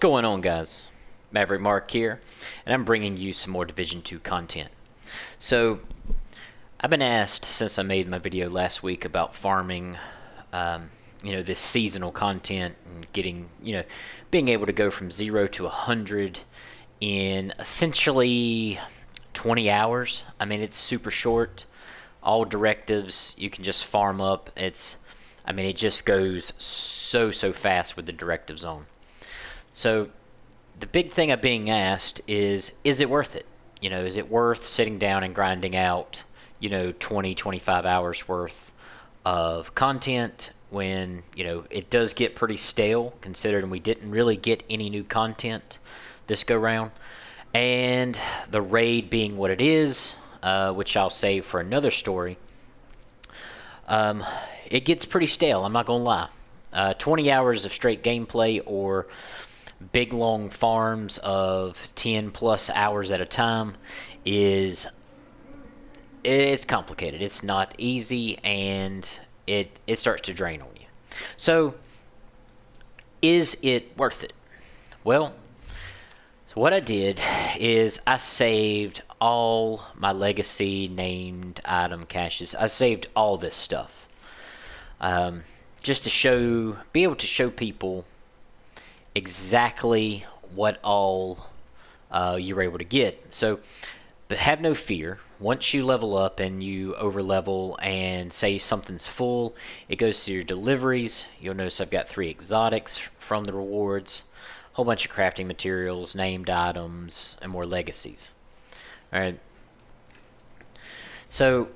going on, guys? Maverick Mark here, and I'm bringing you some more Division 2 content. So, I've been asked since I made my video last week about farming, this seasonal content and getting, being able to go from 0 to 100 in essentially 20 hours. I mean, it's super short. All directives you can just farm up. It just goes so fast with the directives on. So the big thing I'm being asked is it worth it? Is it worth sitting down and grinding out, 20, 25 hours worth of content when, it does get pretty stale, considering we didn't really get any new content this go round. And the raid being what it is, which I'll save for another story, it gets pretty stale, I'm not going to lie. 20 hours of straight gameplay or big long farms of 10 plus hours at a time it's complicated. It's not easy, and it starts to drain on you. So is it worth it? Well, so what I did is I saved all my legacy named item caches. I saved all this stuff just to be able to show people exactly what all you were able to get. So, but have no fear. Once you level up and you over level and say something's full, it goes to your deliveries. You'll notice I've got 3 exotics from the rewards, a whole bunch of crafting materials, named items, and more legacies. Alright. So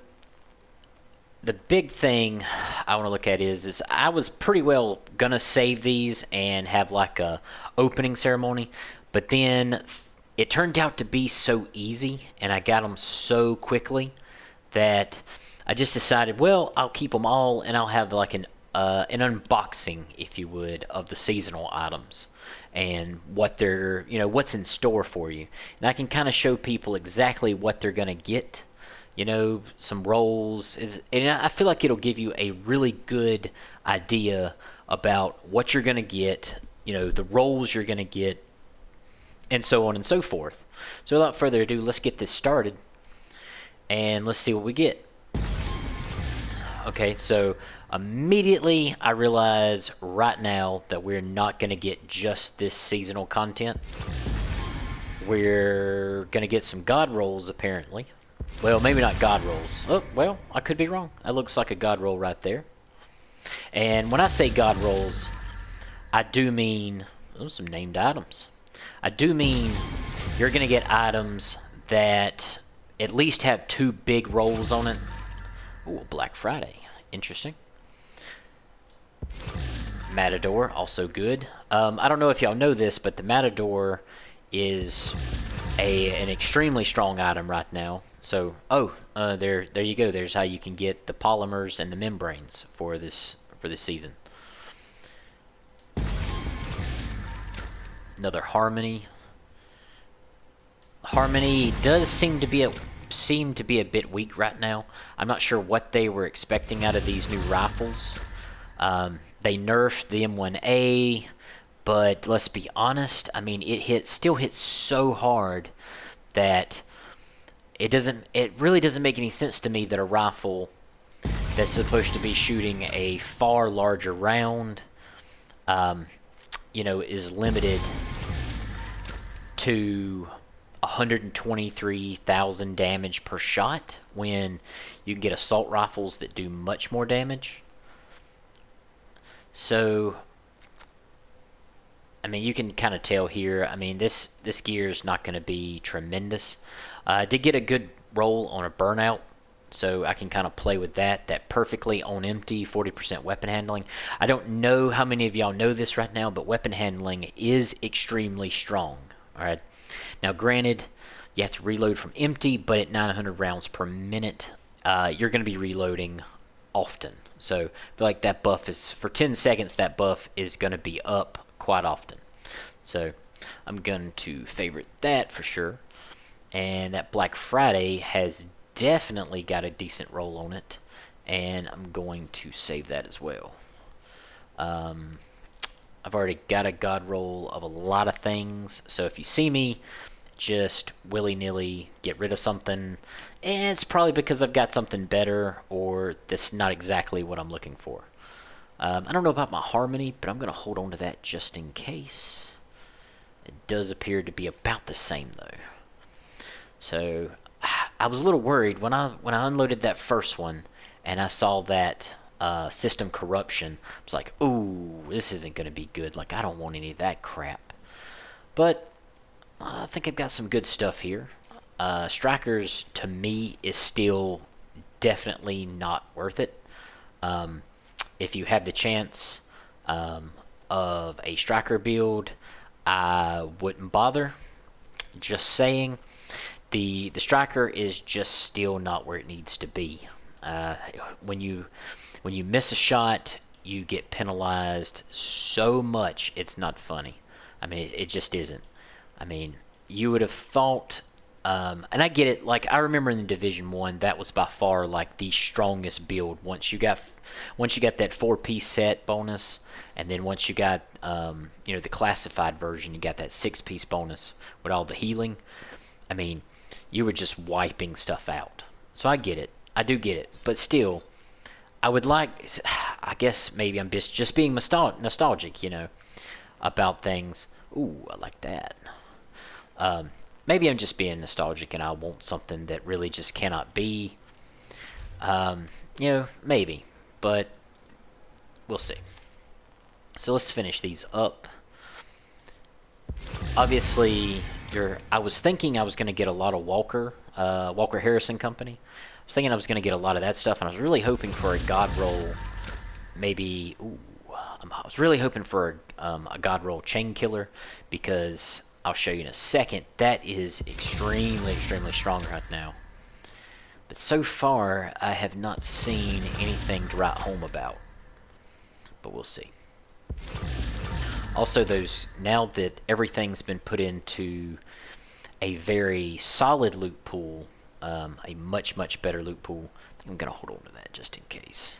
the big thing I want to look at is I was pretty well gonna save these and have like a opening ceremony, but then it turned out to be so easy and I got them so quickly that I just decided, well, I'll keep them all and I'll have like an unboxing, if you would, of the seasonal items and what they're, what's in store for you, and I can kind of show people exactly what they're gonna get. Some roles, and I feel like it'll give you a really good idea about what you're going to get, the roles you're going to get, and so on and so forth. So without further ado, let's get this started, and let's see what we get. Okay, so immediately I realize right now that we're not going to get just this seasonal content. We're going to get some god rolls, apparently. Well, maybe not god rolls. Oh, well, I could be wrong. That looks like a god roll right there. And when I say god rolls, I do mean some named items. I do mean you're going to get items that at least have 2 big rolls on it. Ooh, Black Friday. Interesting. Matador, also good. I don't know if y'all know this, but the Matador is an extremely strong item right now. So, there you go. There's how you can get the polymers and the membranes for this season. Another Harmony. Harmony does seem to be a bit weak right now. I'm not sure what they were expecting out of these new rifles. They nerfed the M1A, but let's be honest. I mean, it still hits so hard that it really doesn't make any sense to me that a rifle that's supposed to be shooting a far larger round, is limited to 123,000 damage per shot when you can get assault rifles that do much more damage. So, I mean, you can kind of tell here. I mean, this gear is not going to be tremendous. I did get a good roll on a burnout, so I can kind of play with that perfectly on empty, 40% weapon handling. I don't know how many of y'all know this right now, but weapon handling is extremely strong. Alright, now granted, you have to reload from empty, but at 900 rounds per minute, you're going to be reloading often. So I feel like that buff is, for 10 seconds, that buff is going to be up quite often. So I'm going to favorite that for sure. And that Black Friday has definitely got a decent roll on it, and I'm going to save that as well. I've already got a god roll of a lot of things, so if you see me just willy-nilly get rid of something, it's probably because I've got something better, or this is not exactly what I'm looking for. I don't know about my harmony, but I'm going to hold on to that just in case. It does appear to be about the same, though. So I was a little worried when I unloaded that first one, and I saw that system corruption. I was like, ooh, this isn't going to be good. Like, I don't want any of that crap. But I think I've got some good stuff here. Strikers, to me, is still definitely not worth it. If you have the chance of a striker build, I wouldn't bother. Just saying, the striker is just still not where it needs to be. When you miss a shot, you get penalized so much, it's not funny. I mean, it just isn't. I mean, you would have thought, and I get it. Like, I remember in the Division 1, that was by far like the strongest build. Once you got that 4-piece set bonus, and then once you got the classified version, you got that 6-piece bonus with all the healing. I mean, you were just wiping stuff out. So I get it. I do get it. But still, I would like, I guess maybe I'm just being nostalgic, about things. Ooh, I like that. Maybe I'm just being nostalgic and I want something that really just cannot be. Maybe. But we'll see. So let's finish these up. Obviously, I was thinking I was going to get a lot of Walker Harrison Company. I was thinking I was going to get a lot of that stuff, and I was really hoping for a god roll. Maybe, I was really hoping for a god roll chain killer, because I'll show you in a second, that is extremely, extremely strong right now. But so far, I have not seen anything to write home about. But we'll see. Also, now that everything's been put into a very solid loot pool, a much, much better loot pool, I'm going to hold on to that just in case.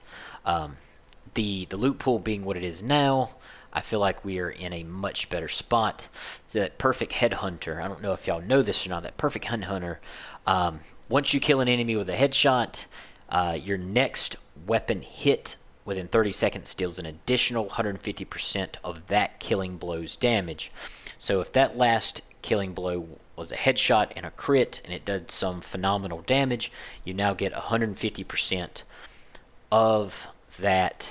The loot pool being what it is now, I feel like we are in a much better spot. So that perfect headhunter, I don't know if y'all know this or not, that perfect headhunter, once you kill an enemy with a headshot, your next weapon hit within 30 seconds deals an additional 150% of that killing blow's damage. So if that last killing blow was a headshot and a crit, and it did some phenomenal damage, you now get 150% of that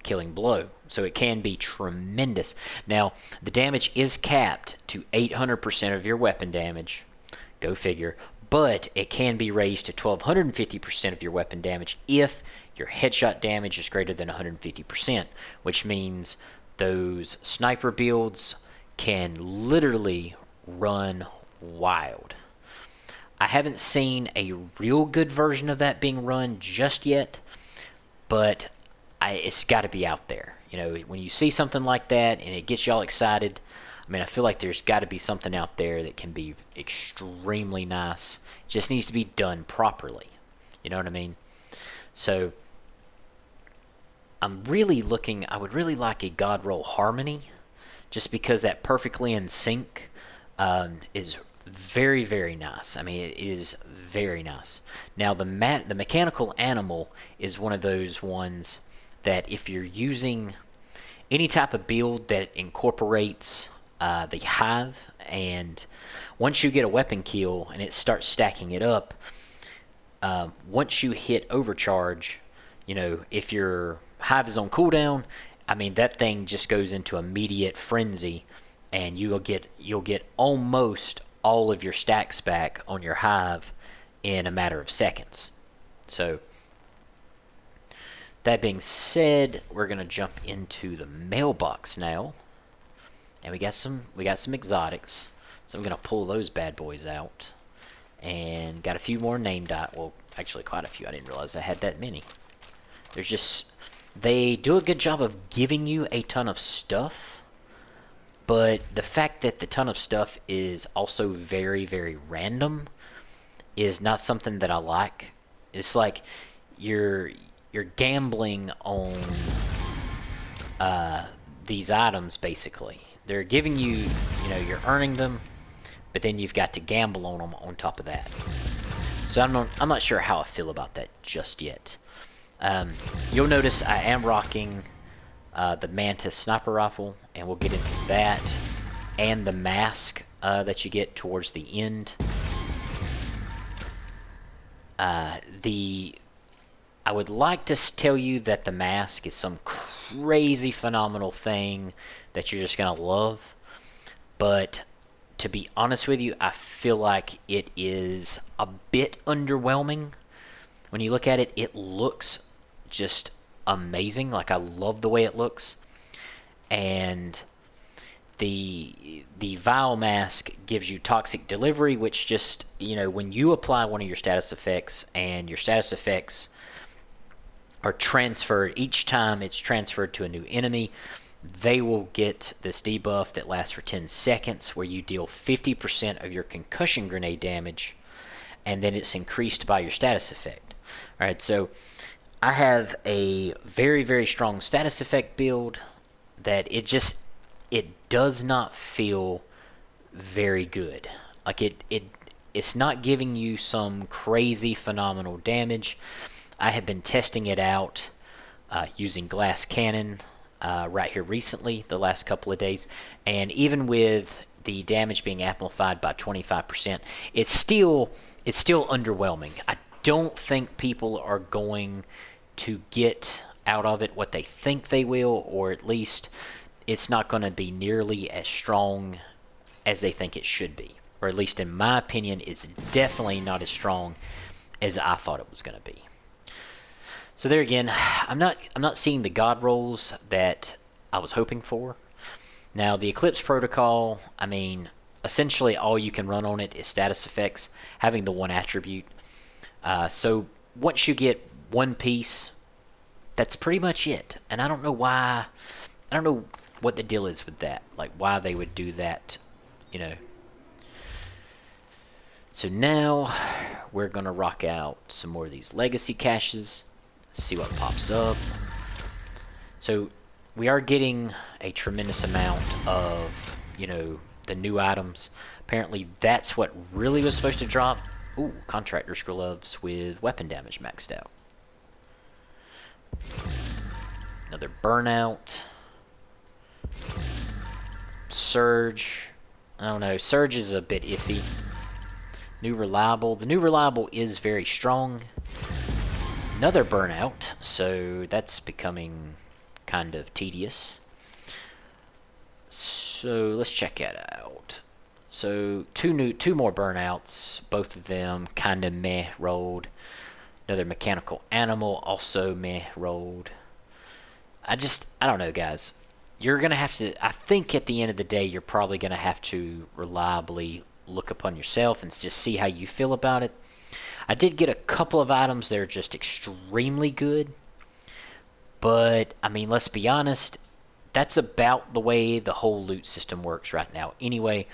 killing blow. So it can be tremendous. Now, the damage is capped to 800% of your weapon damage. Go figure. But it can be raised to 1250% of your weapon damage if your headshot damage is greater than 150%, which means those sniper builds can literally run wild. I haven't seen a real good version of that being run just yet, but it's got to be out there. When you see something like that and it gets y'all excited, I mean, I feel like there's got to be something out there that can be extremely nice. It just needs to be done properly. You know what I mean? So, I would really like a God Roll Harmony, just because that perfectly in sync is very, very nice. I mean, it is very nice. Now, the mechanical animal is one of those ones that if you're using any type of build that incorporates the hive, and once you get a weapon kill and it starts stacking it up, once you hit overcharge, if your hive is on cooldown, I mean, that thing just goes into immediate frenzy, and you'll get almost all of your stacks back on your hive in a matter of seconds. So that being said, we're gonna jump into the mailbox now. And we got some exotics, so I'm gonna pull those bad boys out, and got a few more named out. Well, actually, quite a few. I didn't realize I had that many. They do a good job of giving you a ton of stuff, but the fact that the ton of stuff is also very, very random is not something that I like. It's like you're gambling on these items, basically. They're giving you, you're earning them, but then you've got to gamble on them on top of that. So I'm not sure how I feel about that just yet. You'll notice I am rocking the Mantis sniper rifle, and we'll get into that, and the mask that you get towards the end. I would like to tell you that the mask is some crazy phenomenal thing that you're just gonna love, but to be honest with you, I feel like it is a bit underwhelming. When you look at it, it looks just amazing. Like, I love the way it looks. And the Vial mask gives you toxic delivery, which just, when you apply one of your status effects, and your status effects are transferred, each time it's transferred to a new enemy, they will get this debuff that lasts for 10 seconds, where you deal 50% of your concussion grenade damage, and then it's increased by your status effect. Alright, so I have a very, very strong status effect build that it does not feel very good. Like, it's not giving you some crazy phenomenal damage. I have been testing it out using Glass Cannon right here recently, the last couple of days, and even with the damage being amplified by 25%, it's still underwhelming. I don't think people are going to get out of it what they think they will, or at least it's not going to be nearly as strong as they think it should be. Or at least in my opinion, it's definitely not as strong as I thought it was going to be. So there again, I'm not seeing the god rolls that I was hoping for. Now, the Eclipse Protocol, I mean, essentially all you can run on it is status effects, having the one attribute. So once you get one piece, that's pretty much it. And I don't know why, I don't know what the deal is with that, like why they would do that, So now we're gonna rock out some more of these legacy caches, see what pops up. So we are getting a tremendous amount of, the new items. Apparently that's what really was supposed to drop. Ooh, Contractor's Gloves with weapon damage maxed out. Another Burnout. Surge. I don't know. Surge is a bit iffy. New Reliable. The New Reliable is very strong. Another Burnout. So that's becoming kind of tedious. So let's check it out. So two more Burnouts. Both of them kind of meh rolled. Another Mechanical Animal, also meh rolled. I don't know, guys. You're going to have to, I think at the end of the day, you're probably going to have to reliably look upon yourself and just see how you feel about it. I did get a couple of items that are just extremely good. But, I mean, let's be honest, that's about the way the whole loot system works right now. Anyway,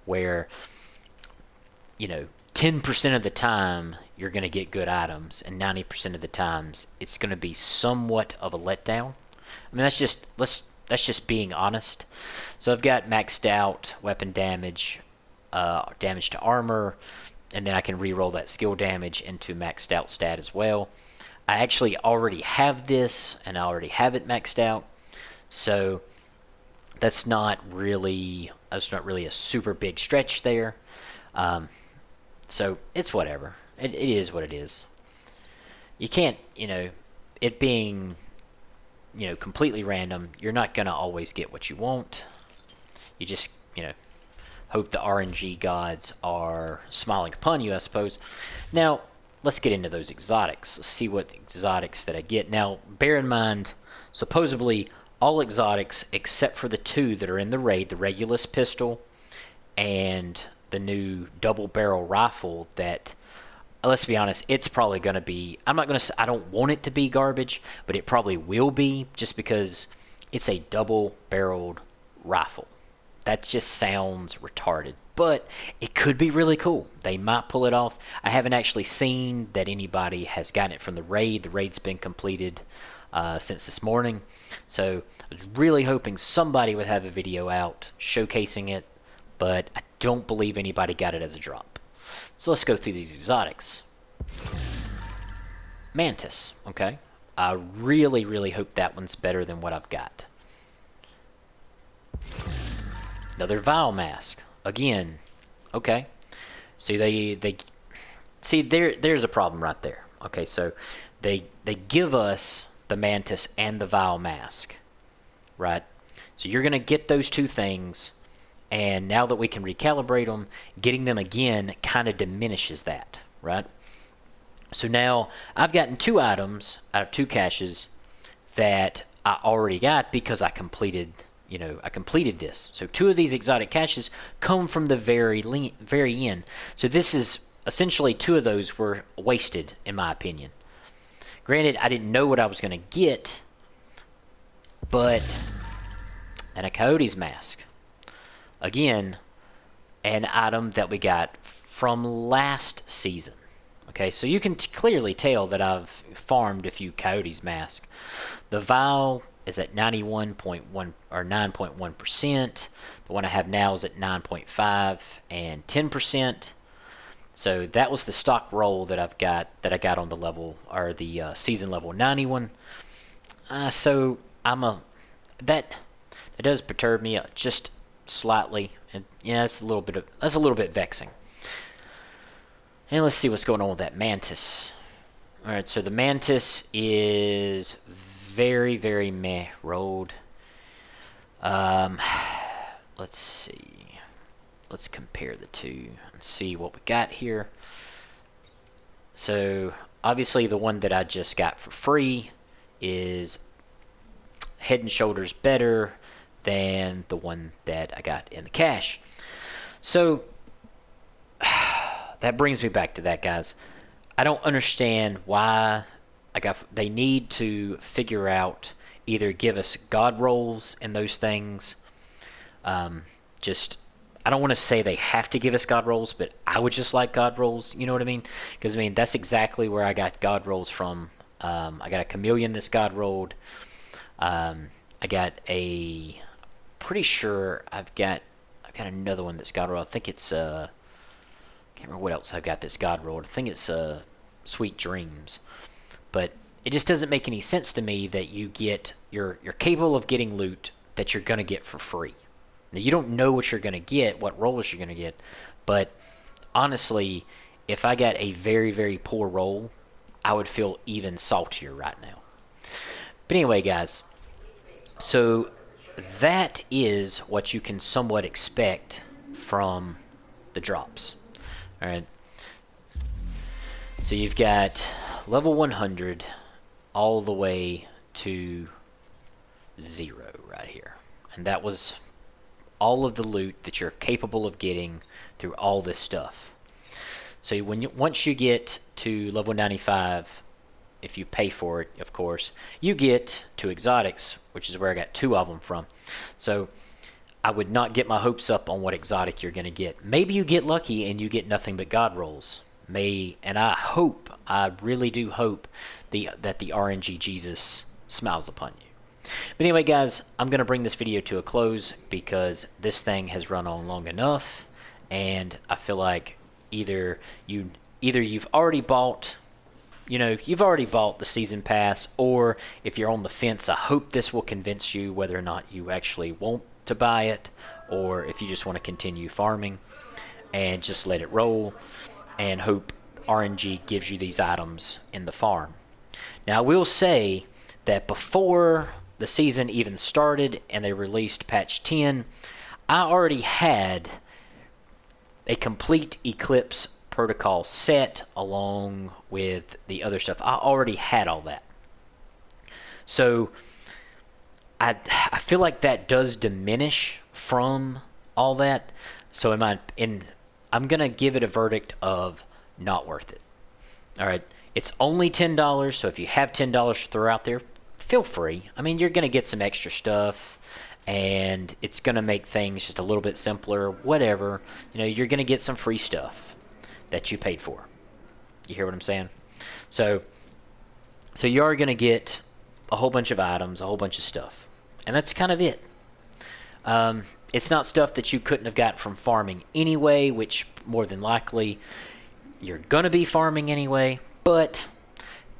where, 10% of the time you're going to get good items, and 90% of the times it's going to be somewhat of a letdown. I mean, that's just being honest. So I've got maxed out weapon damage, damage to armor, and then I can re-roll that skill damage into maxed out stat as well. I actually already have this, and I already have it maxed out, so that's not really a super big stretch there. So it's whatever. It is what it is. You can't, it being, completely random, you're not going to always get what you want. You just, hope the RNG gods are smiling upon you, I suppose. Now, let's get into those exotics. Let's see what exotics that I get. Now, bear in mind, supposedly all exotics except for the two that are in the raid, the Regulus pistol and the new double barrel rifle that, let's be honest, it's probably going to be, I don't want it to be garbage, but it probably will be, just because it's a double barreled rifle. That just sounds retarded, but it could be really cool. They might pull it off. I haven't actually seen that anybody has gotten it from the raid. The raid's been completed since this morning. So I was really hoping somebody would have a video out showcasing it, but I don't believe anybody got it as a drop. So let's go through these exotics. Mantis, okay. I really hope that one's better than what I've got. Another Vile Mask. Again, okay. So they see there's a problem right there. Okay, so they give us the Mantis and the Vile Mask, right? So you're gonna get those two things, and now that we can recalibrate them, getting them again kind of diminishes that, right? So now I've gotten 2 items out of 2 caches that I already got because I completed this. So 2 of these exotic caches come from the very end. So this is essentially 2 of those were wasted, in my opinion. Granted, I didn't know what I was going to get, and a Coyote's Mask. Again, an item that we got from last season. Okay, so you can clearly tell that I've farmed a few Coyote's Mask. The Vile is at 91.1 or 9.1%. The one I have now is at 9.5 and 10%. So that was the stock roll that I got on the level or the season level 91. So that does perturb me just slightly, and yeah, that's a little bit vexing. And let's see what's going on with that Mantis. Alright, so the Mantis is very meh rolled. Let's see. Let's compare the two and see what we got here. So, obviously the one that I just got for free is head and shoulders better than the one that I got in the cache. So, that brings me back to that, guys. I don't understand why they need to figure out, either give us god rolls and those things. I don't want to say they have to give us god rolls, but I would just like god rolls, you know what I mean? Because I mean, that's exactly where I got god rolls from. I got a chameleon that's god rolled. I got pretty sure I've got another one that's god rolled. I think it's can't remember what else I got that's god rolled. I think it's Sweet Dreams. But it just doesn't make any sense to me that you're capable of getting loot that you're gonna get for free. Now, you don't know what you're gonna get, what rolls you're gonna get, but honestly, if I got a very poor roll, I would feel even saltier right now. But anyway, guys, so that is what you can somewhat expect from the drops. Alright, so you've got level 100 all the way to 0 right here. And that was all of the loot that you're capable of getting through all this stuff. So once you get to level 95, if you pay for it, of course, you get 2 exotics, which is where I got 2 of them from. So I would not get my hopes up on what exotic you're going to get. Maybe you get lucky and you get nothing but god rolls. And I really do hope that the RNG Jesus smiles upon you. But anyway, guys, I'm going to bring this video to a close because this thing has run on long enough, and I feel like either you've already bought, the season pass, or if you're on the fence, I hope this will convince you whether or not you actually want to buy it, or if you just want to continue farming and just let it roll and hope RNG gives you these items in the farm. Now, I will say that before the season even started and they released patch 10, I already had a complete Eclipse protocol set along with the other stuff. I already had all that. So I feel like that does diminish from all that. So I'm going to give it a verdict of not worth it. All right. It's only $10, so if you have $10 to throw out there, feel free. I mean, you're going to get some extra stuff, and it's going to make things just a little bit simpler, whatever. You're going to get some free stuff that you paid for. You hear what I'm saying? So you are going to get a whole bunch of items, a whole bunch of stuff. And that's kind of it. It's not stuff that you couldn't have got from farming anyway, which more than likely you're going to be farming anyway. But,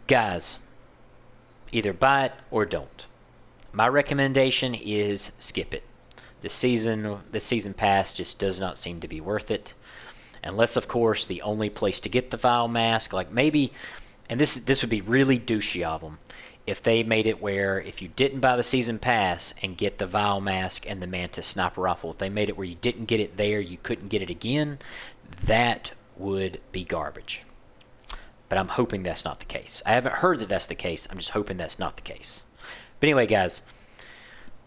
guys, either buy it or don't. My recommendation is skip it. The season pass just does not seem to be worth it. Unless, of course, the only place to get the Vile Mask, like maybe, and this would be really douchey of them, if they made it where if you didn't buy the season pass and get the Vile Mask and the Mantis Sniper Rifle, if they made it where you didn't get it there, you couldn't get it again, that would be garbage. But I'm hoping that's not the case. I haven't heard that that's the case. I'm just hoping that's not the case. But anyway, guys,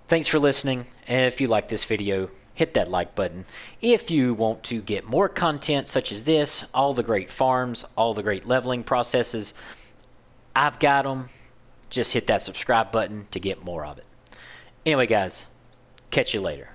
thanks for listening. And if you like this video, hit that like button. If you want to get more content such as this, all the great farms, all the great leveling processes, I've got them. Just hit that subscribe button to get more of it. Anyway, guys, catch you later.